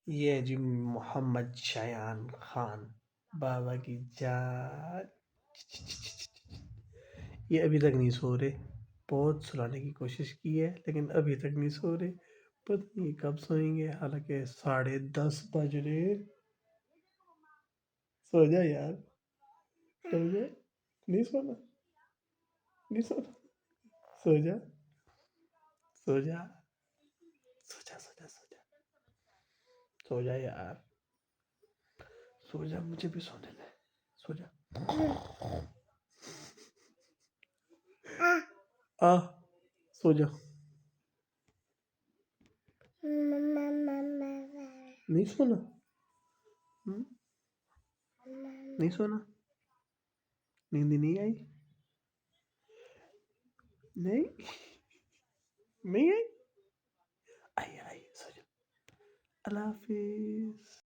یہ ہے جی محمد شایان خان بابا کی جان. یہ ابھی تک نہیں سو رہے. بہت سلانے کی کوشش کی ہے لیکن ابھی تک نہیں سو رہے. پتہ نہیں کب سوئیں گے، حالانکہ 10:30 بج رہے. سو جا یار، سو جا. نہیں سونا، نہیں سونا. سو جا، سو جا، سو جا، سو جا، سو جا. سو جا یار، سو جا، مجھے بھی سونے دے. سو جا. سو جا. نہیں سونا، نہیں سونا. نیند نہیں آئی؟ نہیں، نہیں آئی. آئی آئی. سو جا. اللہ حافظ.